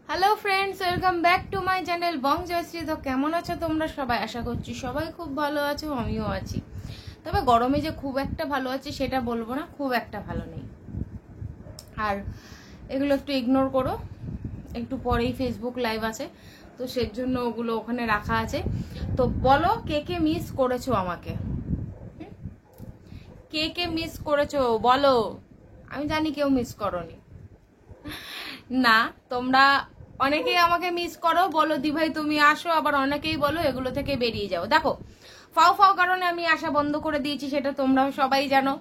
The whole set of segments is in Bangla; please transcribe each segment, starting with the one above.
Hello friends, welcome back to my channel Bong Joyshree. তো কেমন আছো তোমরা সবাই? আশা করছি সবাই খুব ভালো আছো, আমিও আছি। তবে গরমে যে খুব একটা ভালো আছি সেটা বলবো না, খুব একটা ভালো নেই। আর এগুলো একটু ইগনোর করো, একটু পরেই ফেসবুক লাইভ আছে, তো সের জন্য ওগুলো ওখানে রাখা আছে। তো বলো, কে কে মিস করেছো আমাকে? কে কে মিস করেছো বলো? আমি জানি কেউ মিস করোনি না, তোমরা অনেকেই আমাকে মিস করো, বলো দি ভাই তুমি আসো, আবার অনেকেই বলো এগুলো থেকে বেরিয়ে যাও। দেখো, ফাও ফাও কারণে আমি আসা বন্ধ করে দিয়েছি, সেটা তোমরা সবাই জানো।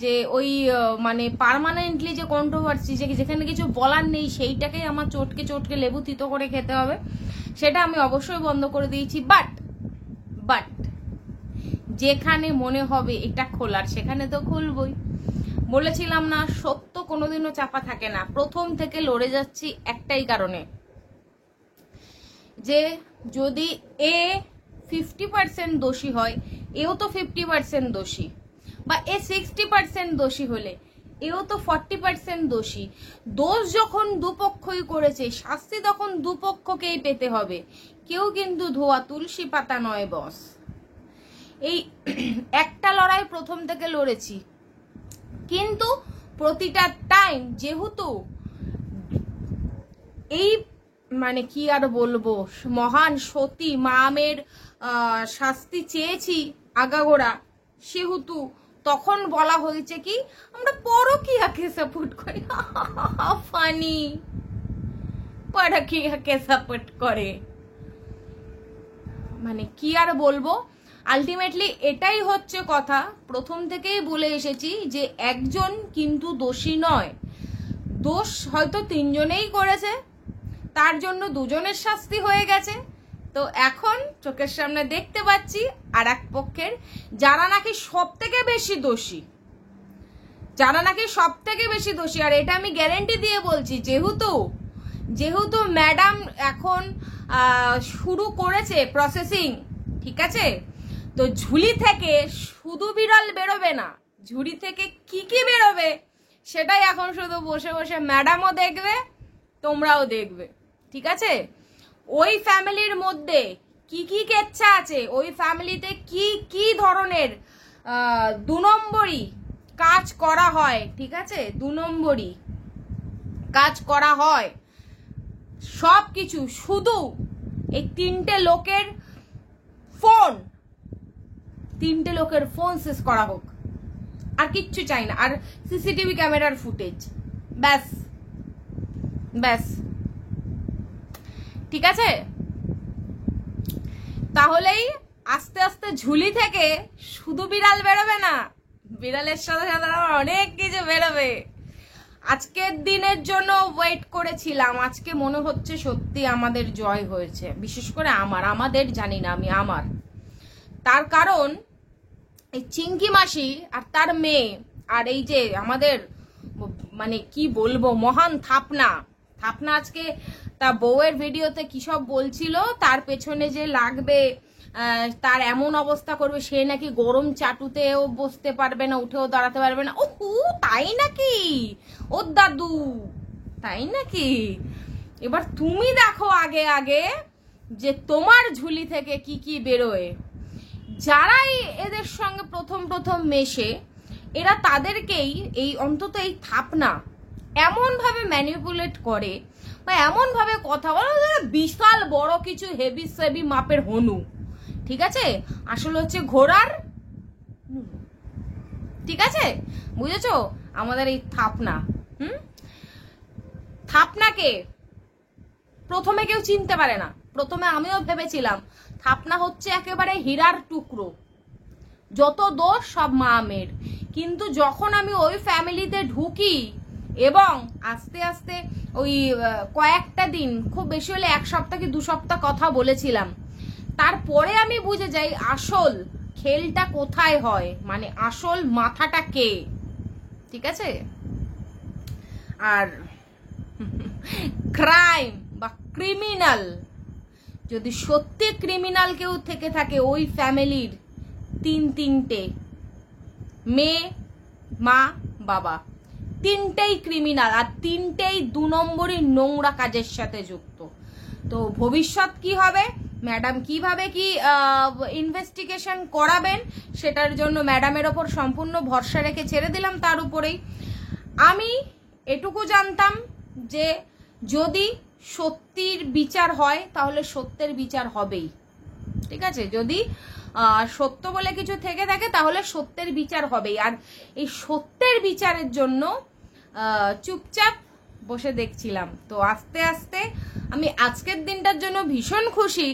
যে ওই মানে পার্মানেন্টলি যে কন্ট্রোভার্সি, যেখানে কিছু বলার নেই সেইটাকেই আমার চটকে চটকে লেবু তিতো করে খেতে হবে, সেটা আমি অবশ্যই বন্ধ করে দিয়েছি। বাট যেখানে মনে হবে এটা খোলার, সেখানে তো খুলবই। বলেছিলাম না, সত্য কোনোদিনও চাপা থাকে না। প্রথম থেকে লড়ে যাচ্ছি একটাই কারণে, যে যদি এ 50% দোষী হয়, এও তো 50% দোষী, বা এ 60% দোষী হলে এও তো 40% দোষী। দোষ যখন দুপক্ষই করেছে, শাস্তি তখন দুপক্ষকেই পেতে হবে। কেউ কিন্তু ধোয়া তুলসী পাতা নয় বস। এই একটা লড়াই প্রথম থেকে লড়েছি, কিন্তু প্রতিটা টাইম যেহেতু এই মানে কি আর বলবো, মহান সতী মামের শাস্তি চেয়েছি আগাগোড়া, সেহেতু তখন বলা হয়েছে কি আমরা পরকীয়াকে সাপোর্ট করি। ফানি, পরকীয়াকে সাপোর্ট করে, মানে কি আর বলবো। আলটিমেটলি এটাই হচ্ছে কথা। প্রথম থেকেই বলে এসেছি যে একজন কিন্তু দোষী নয়, দোষ হয়তো তিনজনেই করেছে, তার জন্য দুজনের শাস্তি হয়ে গেছে। তো এখন চোখের সামনে দেখতে পাচ্ছি আর এক পক্ষের যারা নাকি সব থেকে বেশি দোষী, আর এটা আমি গ্যারেন্টি দিয়ে বলছি, যেহেতু ম্যাডাম এখন শুরু করেছে প্রসেসিং, ঠিক আছে? তো ঝুলি থেকে শুধু বিড়াল বেরোবে না, ঝুড়ি থেকে কি বেরোবে সেটাই এখন শুধু বসে বসে ম্যাডামও দেখবে, তোমরাও দেখবে, ঠিক আছে? ওই ফ্যামিলির মধ্যে কি কেচ্ছা আছে, ওই ফ্যামিলিতে কি ধরনের 2 নম্বরই কাজ করা হয়, ঠিক আছে? 2 নম্বরই কাজ করা হয় সব কিছু, শুধু এই 3টে লোকের ফোন শেষ করা হোক, আর কিচ্ছু চাই না। আর সিসিটিভি ক্যামেরার ফুটেজ, ব্যাস, ঠিক আছে? তাহলেই আস্তে আস্তে ঝুলি থেকে শুধু বিড়াল বেরোবে না, বিড়ালের সাথে সাথে অনেক কিছু বেরোবে। আজকের দিনের জন্য ওয়েট করেছিলাম, আজকে মনে হচ্ছে সত্যি আমাদের জয় হয়েছে, বিশেষ করে আমাদের জানি না, আমার তার কারণ এই চিঙ্কি মাসি আর তার মেয়ে, আর এই যে আমাদের মানে কি বলবো মহান থাপনা আজকে তা বউয়ের ভিডিওতে কি সব বলছিল, তার পেছনে যে লাগবে তার এমন অবস্থা করবে, সে নাকি গরম চাটুতেও বসতে পারবে না, উঠেও দাঁড়াতে পারবে না। ওহু, তাই নাকি? ও দাদু, তাই নাকি? এবার তুমি দেখো আগে যে তোমার ঝুলি থেকে কি বেরোয়। যারাই এদের সঙ্গে প্রথম মেশে, এরা তাদেরকেই এই অন্তত এই থাপনা এমন ভাবে ম্যানিপুলেট করে, বা এমন ভাবে কথা বলে, বিশাল বড় কিছু হেভি সেভি মাপের হনু, ঠিক আছে? আসলে হচ্ছে ঘোড়ার, ঠিক আছে? বুঝেছো? আমাদের এই থাপনাকে প্রথমে কেউ চিনতে পারে না। প্রথমে আমিও ভেবেছিলাম থাপনা হচ্ছে একেবারে হীরার টুকরো, যত দোষ সব মামের। কিন্তু যখন আমি ওই ফ্যামিলিতে ঢুকি এবং আস্তে আস্তে ওই কয়েকটা দিন, খুব বেশি হলে 1 সপ্তাহ কি 2 সপ্তাহ কথা বলেছিলাম, তারপরে আমি বুঝে যাই আসল খেলটা কোথায় হয়, মানে আসল মাথাটা কে, ঠিক আছে? আর ক্রাইম বা ক্রিমিনাল, যদি সত্যি ক্রিমিনাল কেউ থেকে থাকে ওই ফ্যামিলির 3টে মেয়ে, মা, বাবা, তিনটেই ক্রিমিনাল, আর তিনটেই 2 নম্বরই নোংরা কাজের সাথে যুক্ত। তো ভবিষ্যৎ কি হবে, ম্যাডাম কিভাবে কি ইনভেস্টিগেশন করাবেন, সেটার জন্য ম্যাডামের ওপর সম্পূর্ণ ভরসা রেখে ছেড়ে দিলাম তার উপরেই। আমি এটুকু জানতাম যে যদি সত্যির বিচার হয় তাহলে সত্যের বিচার হবেই, ঠিক আছে? যদি সত্য বলে কিছু থেকে থাকে তাহলে সত্যের বিচার হবেই। আর এই সত্যের বিচারের জন্য চুপচাপ বসে দেখছিলাম। তো আস্তে আস্তে আমি আজকের দিনটার জন্য ভীষণ খুশি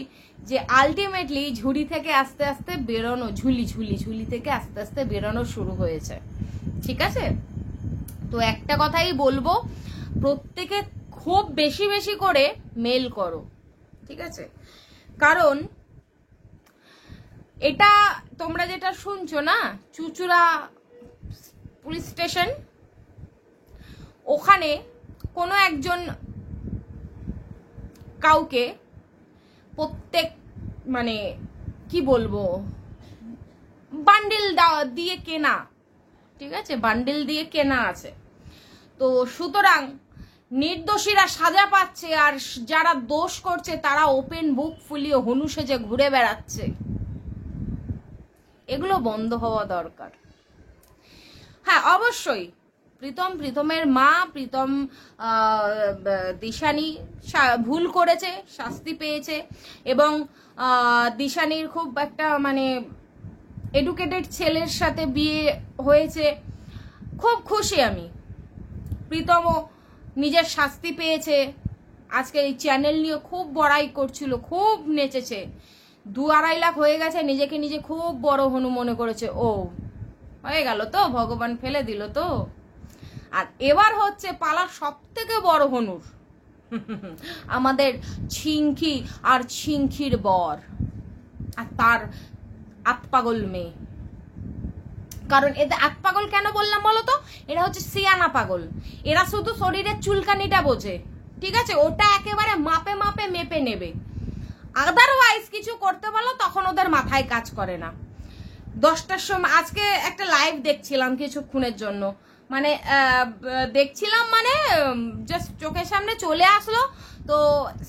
যে আলটিমেটলি ঝুড়ি থেকে আস্তে আস্তে বেরোনো, ঝুলি থেকে আস্তে আস্তে বেরোনো শুরু হয়েছে, ঠিক আছে? তো একটা কথাই বলবো, প্রত্যেকে খুব বেশি বেশি করে মেল করো, ঠিক আছে? কারণ এটা তোমরা যেটা শুনছো না, চুচুড়া পুলিশ স্টেশন, ওখানে কোনো একজন কাউকে প্রত্যেক মানে কি বলবো বান্ডিল দিয়ে কেনা, ঠিক আছে? বান্ডিল দিয়ে কেনা আছে। তো সুতরাং নির্দোষীরা সাজা পাচ্ছে আর যারা দোষ করছে তারা ওপেন বুক ফুলিয়ে হনু সেজে ঘুরে বেড়াচ্ছে। এগুলো বন্ধ হওয়া দরকার। হ্যাঁ, অবশ্যই প্রীতমের মা, প্রীতম দিশানি ভুল করেছে, শাস্তি পেয়েছে, এবং দিশানির খুব একটা মানে এডুকেটেড ছেলের সাথে বিয়ে হয়েছে। খুব খুশি আমি। প্রীতমও নিজের শাস্তি পেয়েছে। আজকে এই চ্যানেল নিয়ে খুব বড়াই করছিল, খুব নেচেছে, 2-2.5 লাখ হয়ে গেছে, নিজেকে নিজে খুব বড় হনু মনে করেছে। ও হয়ে গেল তো, ভগবান ফেলে দিল তো। আর এবার হচ্ছে পালা সব থেকে বড় হনুর, আমাদের ছিঙ্কি আর ছিঙ্কির বর আর তার আতপাগল মেয়ে। কারণ এদের আতপাগল কেন বললাম বলো তো? এরা হচ্ছে সিয়ানা পাগল। এরা শুধু শরীরের চুলকানিটা বোঝে, ঠিক আছে? ওটা একেবারে মাপে মাপে মেপে নেবে। আদারওয়াইজ কিছু করতে বলো তখন ওদের মাথায় কাজ করে না। 10টার সময় আজকে একটা লাইভ দেখছিলাম কিছুক্ষণের জন্য, মানে দেখছিলাম মানে জাস্ট চোখের সামনে চলে আসলো। তো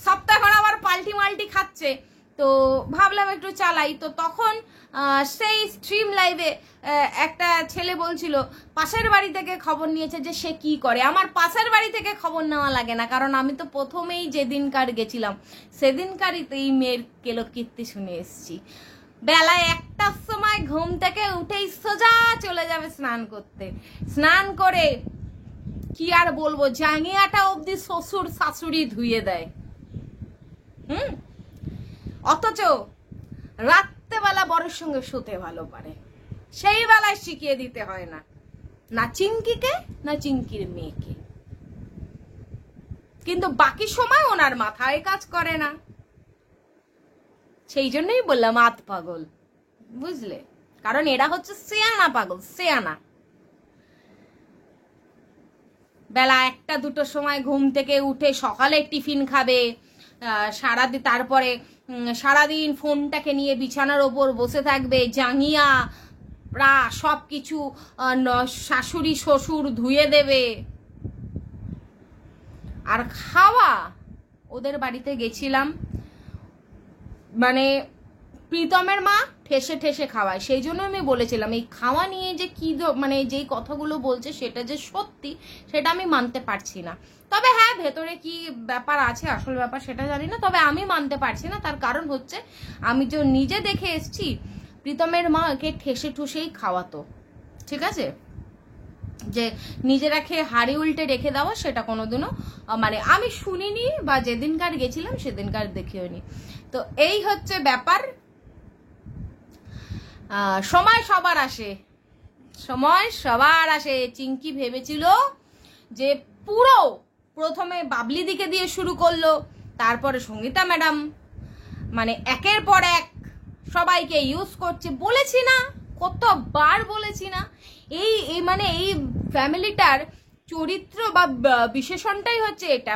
সপ্তাহ আবার পাল্টি মাল্টি খাচ্ছে, তো ভাবলাম একটু চালাই। তো তখন সেই স্ট্রিম লাইভে একটা ছেলে বলছিল পাশের বাড়ি থেকে খবর নিয়েছে যে সে কি করে। আমার পাশের বাড়ি থেকে খবর নেওয়া লাগে না, কারণ আমি তো প্রথমেই যেদিনকার গেছিলাম সেদিনকারই তো এই মেয়ের কেলোকীর্তি শুনে এসছি। বেলায় 1টার সময় ঘুম থেকে উঠেই সোজা চলে যাবে স্নান করতে। স্নান করে কি আর বলবো, জাঙ্গিয়াটা অবধি শ্বশুর শাশুড়ি ধুয়ে দেয়। অথচ রাত্রেবেলা বরের সঙ্গে শুতে ভালো পারে, সেই বেলায় শিখিয়ে দিতে হয় না, না চিঙ্কিকে না চিঙ্কির মেয়েকে। কিন্তু বাকি সময় ওনার মাথায় কাজ করে না। সেই জন্যই বললাম আত পাগল, বুঝলে? কারণ এরা হচ্ছে সিয়ানা পাগল, সিয়ানা। বেলা 1টা-2টোর সময় ঘুম থেকে উঠে সকালে টিফিন খাবে, সারাদিন, তারপরে সারাদিন ফোনটাকে নিয়ে বিছানার ওপর বসে থাকবে, জাঙ্গিয়া সব কিছু শাশুড়ি শ্বশুর ধুয়ে দেবে। আর খাওয়া, ওদের বাড়িতে গেছিলাম, মানে প্রীতমের মা ঠেসে ঠেসে খাওয়ায়। সেই জন্য আমি বলেছিলাম এই খাওয়া নিয়ে যে কি মানে যেই কথাগুলো বলছে সেটা যে সত্যি সেটা আমি মানতে পারছি না। তবে হ্যাঁ, ভেতরে কি ব্যাপার আছে, আসল ব্যাপার সেটা জানি না, তবে আমি মানতে পারছি না। তার কারণ হচ্ছে আমি যে নিজে দেখে এসছি প্রীতমের মা একে ঠেসে ঠুসেই খাওয়াতো, ঠিক আছে? যে নিজেরা খেয়ে হাড়ি উল্টে রেখে দেওয়া সেটা কোনোদিনও মানে আমি শুনিনি, বা যেদিনকার গেছিলাম সেদিনকার দেখেও নি। তো এই হচ্ছে ব্যাপার। সময় সবার আসে, সময় সবার আসে। চিঙ্কি ভেবেছিল যে পুরো প্রথমে বাবলি দিকে দিয়ে শুরু করলো, তারপরে সঙ্গীতা ম্যাডাম, মানে একের পর এক সবাইকে ইউজ করছে। বলেছি না, কতবার বলেছি না, এই মানে এই ফ্যামিলিটার চরিত্র বা বিশেষণটাই হচ্ছে এটা।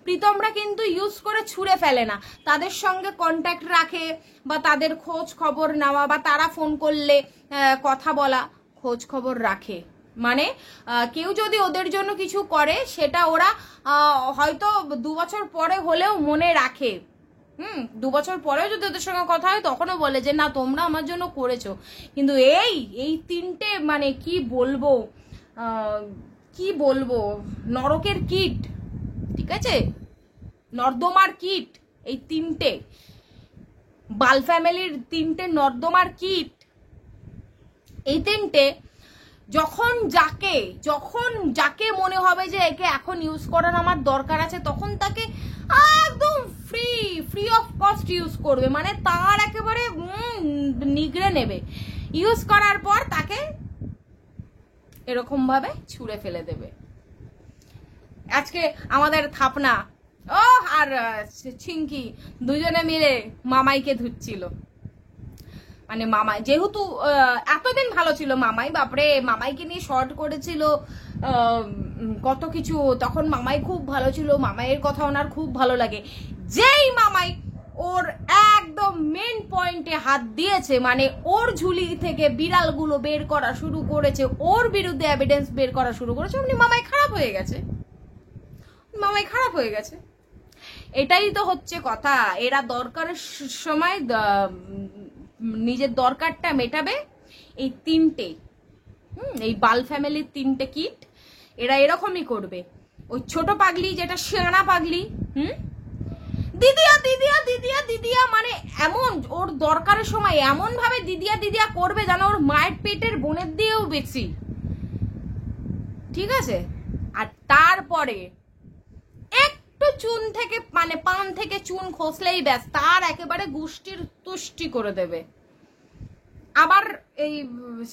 প্রীতমরা কিন্তু ইউজ করে ছুঁড়ে ফেলে না, তাদের সঙ্গে কন্ট্যাক্ট রাখে, বা তাদের খোঁজ খবর নেওয়া, বা তারা ফোন করলে কথা বলা, খোঁজ খবর রাখে, মানে কেউ যদি ওদের জন্য কিছু করে সেটা ওরা হয়তো 2 বছর পরে হলেও মনে রাখে। 2 বছর পরেও যদি ওদের সঙ্গে কথা হয় তখনও বলে যে না তোমরা আমার জন্য করেছো। কিন্তু এই তিনটে মানে কি বলবো নরকের কীট, ঠিক আছে, নর্দমার কীট, এই তিনটে বাল ফ্যামিলির তিনটে নর্দমার কীট। এই তিনটে যখন যাকে মনে হবে যে একে এখন ইউজ করার আমার দরকার আছে, তখন তাকে একদম ফ্রি অফ কস্ট ইউজ করবে, মানে তার একেবারে নিগড়ে নেবে। ইউজ করার পর তাকে এরকম ভাবে ছুঁড়ে ফেলে দেবে। আজকে আমাদের থাপনা আর ছিঙ্কি দুজনে মিলে মামাইকে ধুচ্ছিল। মানে মামাই যেহেতু এতদিন ভালো ছিল মামাই, বাপরে মামাইকে নিয়ে শর্ট করেছিল কত কিছু, তখন মামাই খুব ভালো ছিল, মামাইয়ের কথা ওনার খুব ভালো লাগে। যেই মামাই ওর একদম মেন পয়েন্টে হাত দিয়েছে, মানে ওর ঝুলি থেকে বিড়ালগুলো বের করা শুরু করেছে, ওর বিরুদ্ধে এভিডেন্স বের করা শুরু করেছে, অমনি মামাই খারাপ হয়ে গেছে। এটাই তো হচ্ছে কথা। এরা দরকারের সময় নিজের দরকারটা মেটাবে। এই তিনটে এই বাল ফ্যামিলির তিনটে কীট, এরা এরকমই করবে। ওই ছোট পাগলি যেটা শেয়ানা পাগলি, দিদিয়া মানে এমন ওর দরকারের সময় এমন ভাবে দিদিয়া করবে যেন ওর মায়ের পেটের বোনের দিয়েও বেশি, ঠিক আছে। আর তারপরে একটু চুন থেকে মানে পান থেকে চুন খসলেই ব্যাস তার একেবারে গুষ্টির তুষ্টি করে দেবে। আবার এই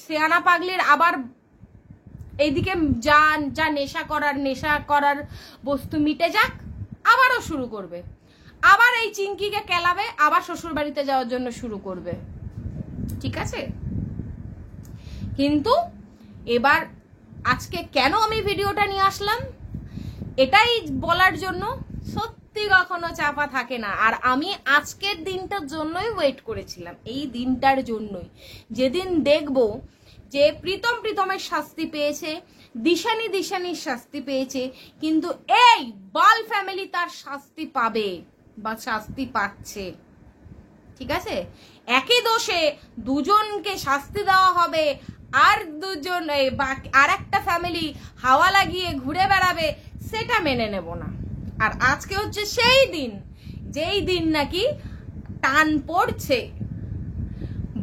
শেয়ানা পাগলির আবার এইদিকে যা নেশা করার বস্তু মিটে যাক, আবারও শুরু করবে, আবার এই চিঙ্কিকে কেলাবে, আবার শ্বশুর বাড়িতে যাওয়ার জন্য শুরু করবে, ঠিক আছে। কিন্তু এবার আজকে কেন আমি ভিডিওটা নিয়ে আসলাম এটাই বলার জন্য, সত্যি কখনো চাপা থাকে না। আর আমি আজকের দিনটার জন্যই ওয়েট করেছিলাম, এই দিনটার জন্যই, যেদিন দেখব যে প্রীতমের শাস্তি পেয়েছে, দিশানির শাস্তি পেয়েছে, কিন্তু এই বাল ফ্যামিলি তার শাস্তি পাবে বা শাস্তি পাচ্ছে, ঠিক আছে। একই দোষে দুজনকে শাস্তি দেওয়া হবে, আর দুজন আর একটা ফ্যামিলি হাওয়া লাগিয়ে ঘুরে বেড়াবে, সেটা মেনে নেব না। আর আজকে হচ্ছে সেই দিন যেই দিন নাকি টান পড়ছে,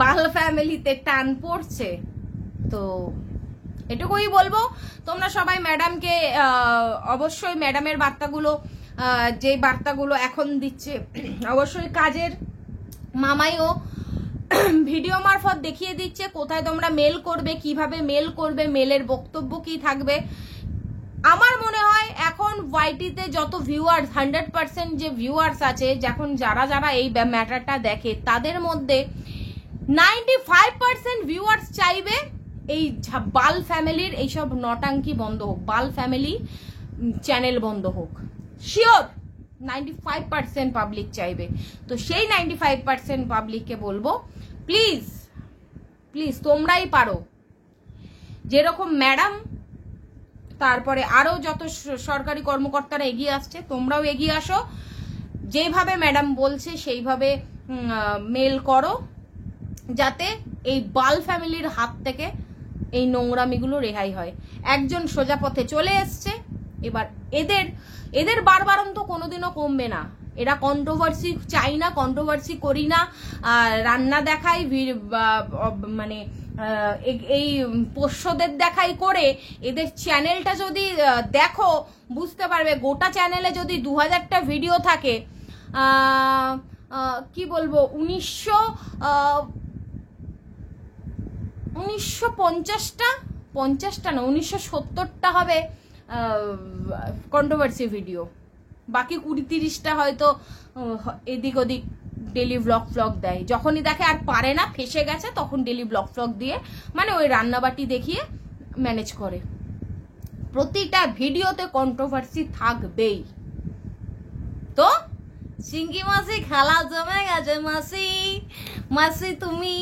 বাল ফ্যামিলিতে টান পড়ছে। তো এটুকুই বলবো, তোমরা সবাই ম্যাডামকে অবশ্যই ম্যাডামের বার্তাগুলো যে বার্তাগুলো এখন দিচ্ছে অবশ্যই কাজের। মামাইও ভিডিও মারফত দেখিয়ে দিচ্ছে কোথায় তোমরা মেল করবে, কিভাবে মেল করবে, মেলের বক্তব্য কি থাকবে। আমার মনে হয় এখন ওয়াইটিতে যত ভিউয়ার্স 100% যে ভিউয়ার্স আছে, যখন যারা এই ম্যাটারটা দেখে তাদের মধ্যে 95% ভিউয়ার্স চাইবে এই বাল ফ্যামিলির এইসব নটাঙ্কি বন্ধ হোক, বাল ফ্যামিলি চ্যানেল বন্ধ হোক, শিওর 95% পাবলিক চাইবে। তো সেই 95% পাবলিককে বলবো প্লিজ তোমরাই পারো, যেরকম ম্যাডাম তারপরে আরো যত সরকারি কর্মকর্তারা এগিয়ে আসছে, তোমরাও এগিয়ে আসো, যেভাবে ম্যাডাম বলছে সেইভাবে মেল করো, যাতে এই বাল ফ্যামিলির হাত থেকে এই নোংরামিগুলো রেহাই হয়। একজন সোজা পথে চলে এসছে, এবার এদের বারবারন্ত কোনোদিনও কমবে না। এরা কন্ট্রোভার্সি চাই না, কন্ট্রোভার্সি করি না, রান্না দেখাই মানে এই পোষ্যদের দেখাই করে এদের চ্যানেলটা যদি দেখো বুঝতে পারবে, গোটা চ্যানেলে যদি 2000টা ভিডিও থাকে, কি বলবো 1950টা না 1970টা হবে কন্ট্রোভার্সি ভিডিও, বাকি 20-30টা হয়তো এদিক ওদিক ডেলি ব্লগ দেয়। যখনই দেখে আর পারে না, ফেসে গেছে, তখন ডেলি ব্লগ দিয়ে মানে ওই রান্নাবাটি দেখিয়ে ম্যানেজ করে। প্রতিটা ভিডিওতে কন্ট্রোভার্সি থাকবেই। তো চিঙ্কি মাসি খেলা জমে গেছে মাসি। মাসি তুমি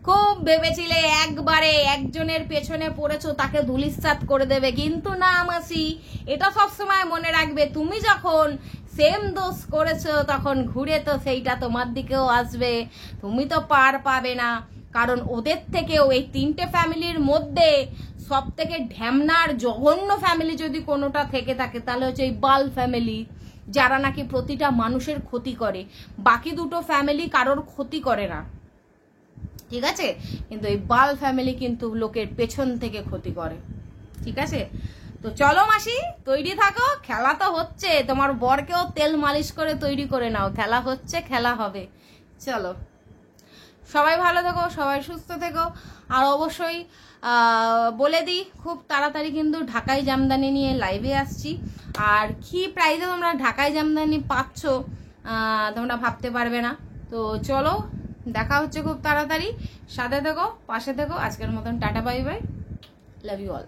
খুব ভেবেছিলে একবারে একজনের পেছনে পড়েছো তাকে ধুলিস্যাৎ করে দেবে, কিন্তু না মাসি, এটা সবসময় মনে রাখবে তুমি যখন সেম দোষ করেছো তখন ঘুরে তো সেইটা তোমার দিকেও আসবে, তুমি তো পার পাবে না। কারণ ওদের থেকেও এই 3টে ফ্যামিলির মধ্যে সব থেকে ঢ্যামনার জঘন্য ফ্যামিলি যদি কোনোটা থেকে থাকে তাহলে হচ্ছে এই বাল ফ্যামিলি, যারা নাকি প্রতিটা মানুষের ক্ষতি করে। বাকি দুটো ফ্যামিলি কারোর ক্ষতি করে না, ঠিক আছে, কিন্তু এই বাল ফ্যামিলি কিন্তু লোকের পেছন থেকে ক্ষতি করে, ঠিক আছে। তো চলো মাসি, তৈরি থাকো, খেলা তো হচ্ছে, তোমার বরকেও তেল মালিশ করে তৈরি করে নাও, খেলা হচ্ছে, খেলা হবে। চলো, সবাই ভালো থেকো, সবাই সুস্থ থেকো। আর অবশ্যই বলে দিই, খুব তাড়াতাড়ি কিন্তু ঢাকাই জামদানি নিয়ে লাইভে আসছি। আর কি প্রাইসে তোমরা ঢাকাই জামদানি পাচ্ছ তোমরা ভাবতে পারবে না। তো চলো, দেখা হচ্ছে খুব তাড়াতাড়ি, সাথে থেকো, পাশে থেকো। আজকের মতন ta-ta, bye bye, love you all.